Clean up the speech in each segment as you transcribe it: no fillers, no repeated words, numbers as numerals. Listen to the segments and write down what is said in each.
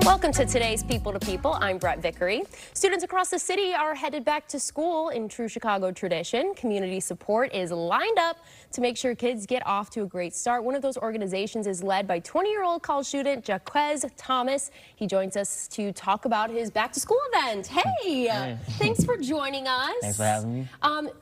Welcome to today's People to People. I'm Brett Vickery. Students across the city are headed back to school in true Chicago tradition. Community support is lined up to make sure kids get off to a great start. One of those organizations is led by 20-year-old college student Jaqueza Thomas. He joins us to talk about his back to school event. Hey, thanks for joining us. Thanks for having me.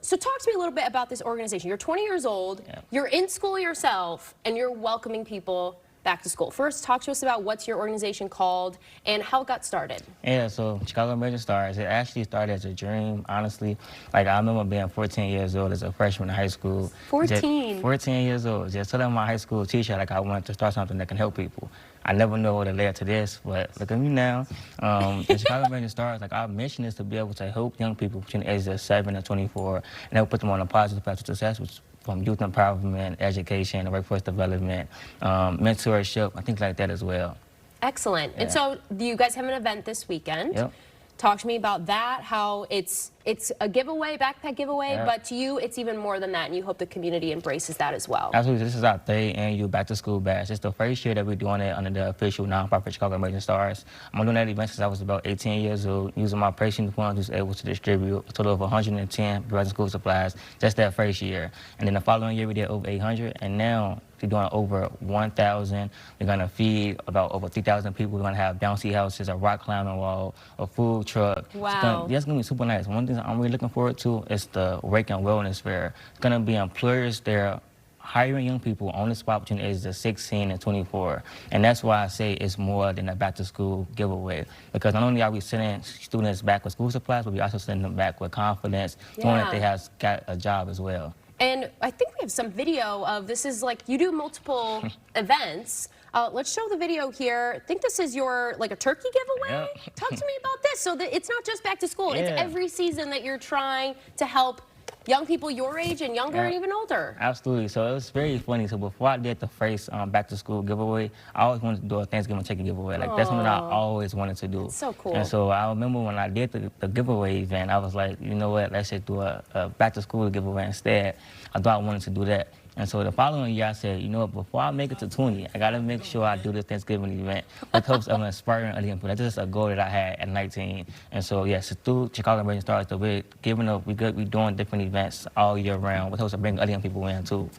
So talk to me a little bit about this organization. You're 20 years old, you're in school yourself, and you're welcoming people back to school. First, talk to us about what's your organization called and how it got started. Yeah, so Chicago Emerging Stars, it actually started as a dream, honestly. Like, I remember being 14 years old as a freshman in high school. 14? 14 years old. Just telling my high school teacher, like, I wanted to start something that can help people. I never knew what it led to this, but look at me now. The Chicago Emerging Stars, like, our mission is to be able to help young people between the ages of 7 and 24 and help put them on a positive path to success, which from youth empowerment, education, workforce development, mentorship, and things like that as well. Excellent. Yeah. And so you guys have an event this weekend. Yep. Talk to me about that, how it's a giveaway, backpack giveaway, but to you, it's even more than that, and you hope the community embraces that as well. Absolutely. This is our third annual Back to School Bash. It's the first year that we're doing it under the official nonprofit Chicago Emerging Stars. I'm doing that event since I was about 18 years old, using my personal funds, was able to distribute a total of 110 back to school supplies just that first year. And then the following year, we did over 800, and now we're doing over 1,000. We're going to feed about over 3,000 people. We're going to have bouncy houses, a rock climbing wall, a food truck. Wow. That's going to be super nice. One thing I'm really looking forward to is the Wake and Wellness Fair. It's going to be employers there hiring young people on the spot between the ages of 16 and 24. And that's why I say it's more than a back-to-school giveaway. Because not only are we sending students back with school supplies, but we also send them back with confidence, knowing that they have got a job as well. And I think we have some video of this. Is like you do multiple events. Let's show the video here. I think this is your, like, a turkey giveaway? Yep. Talk to me about this. So that it's not just back to school. It's every season that you're trying to help young people your age and younger and even older. Absolutely. So it was very funny. So before I did the first back to school giveaway, I always wanted to do a Thanksgiving chicken giveaway. Like, that's something I always wanted to do. That's so cool. And so I remember when I did the giveaway event, I was like, you know what, let's just do a back to school giveaway instead. I thought I wanted to do that. And so the following year, I said, you know what, before I make it to 20, I got to make sure I do this Thanksgiving event with hopes of inspiring other people. That's just a goal that I had at 19. And so, yes, through Chicago Emerging Stars, we're doing different events all year round with hopes of bringing other young people in, too.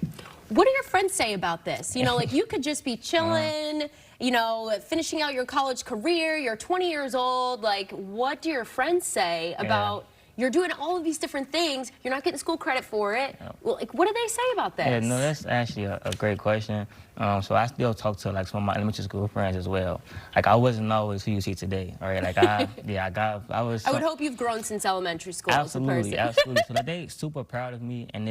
What do your friends say about this? You know, like, you could just be chilling, you know, finishing out your college career, you're 20 years old. Like, what do your friends say about you're doing all of these different things, you're not getting school credit for it? Well, like, what do they say about this? Yeah, no, that's actually a great question. So I still talk to, like, some of my elementary school friends as well. Like, I wasn't always who you see today, all right? Like, I would hope you've grown since elementary school. Absolutely, absolutely. So, like, they super proud of me, and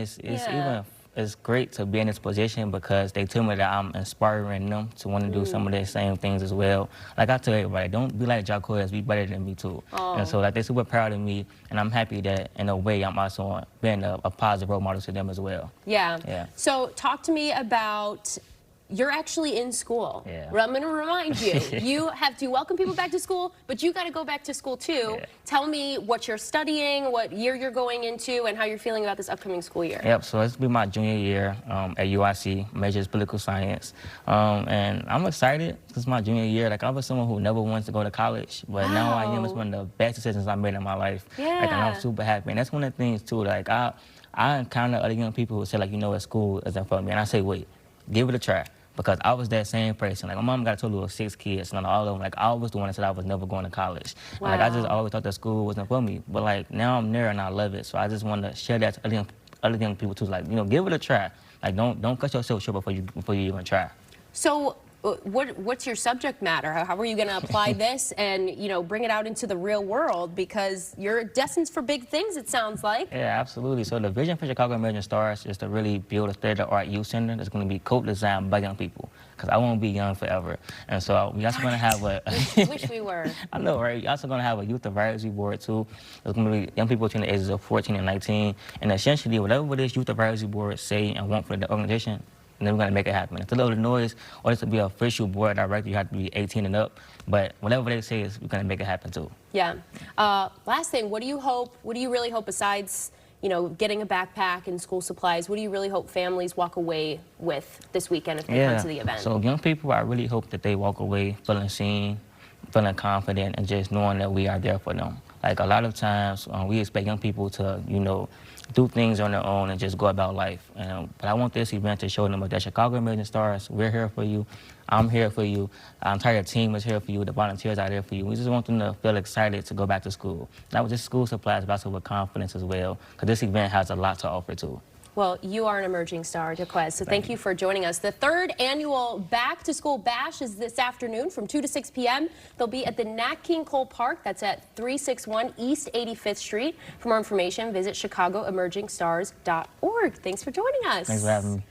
it's great to be in this position because they tell me that I'm inspiring them to want to do some of the same things as well. Like, I tell everybody, don't be like Jaqueza, be better than me too. And so, like, they're super proud of me, and I'm happy that in a way I'm also being a positive role model to them as well. Yeah. So talk to me about, you're actually in school. I'm going to remind you, you have to welcome people back to school, but you got to go back to school too. Tell me what you're studying, what year you're going into, and how you're feeling about this upcoming school year. So this will be my junior year at UIC, major is political science. And I'm excited. This is my junior year. Like, I was someone who never wanted to go to college, but now I am. It's one of the best decisions I made in my life. Like, and I'm super happy. And that's one of the things too. Like, I encounter other young people who say, like, you know what, school isn't for me. And I say, wait, give it a try. Because I was that same person. Like, my mom got a total of 6 kids, and all of them, like, I was the one that said I was never going to college. And, like, I just always thought that school wasn't for me. But, like, now I'm there and I love it. So I just want to share that to other young people too. Like, you know, give it a try. Like, don't cut yourself short before you even try. So what's your subject matter? How are you going to apply this and, you know, bring it out into the real world? Because you're destined for big things, it sounds like. Yeah, absolutely. So the vision for Chicago Emerging Stars is to really build a state-of-the-art youth center that's going to be co-designed by young people. Because I won't be young forever. And so we also going to have a... Wish we were. I know, right? We're also going to have a youth advisory board, too. There's going to be young people between the ages of 14 and 19. And essentially, whatever this youth advisory board say and want for the organization, and then we're going to make it happen. It's a little noise, or it's to be an official board director, you have to be 18 and up. But whatever they say, we're going to make it happen, too. Yeah. Last thing, what do you really hope besides, you know, getting a backpack and school supplies, what do you really hope families walk away with this weekend if they come to the event? So young people, I really hope that they walk away feeling seen, feeling confident and just knowing that we are there for them. Like a lot of times, we expect young people to, do things on their own and just go about life. But I want this event to show them that Chicago Emerging Stars, we're here for you. I'm here for you. Our entire team is here for you. The volunteers are there for you. We just want them to feel excited to go back to school. Not just school supplies, but also with confidence as well, because this event has a lot to offer too. Well, you are an emerging star, Jaquez, so thank you for joining us. The third annual Back to School Bash is this afternoon from 2 to 6 p.m. They'll be at the Nat King Cole Park. That's at 361 East 85th Street. For more information, visit chicagoemergingstars.org. Thanks for joining us. Thanks for having me.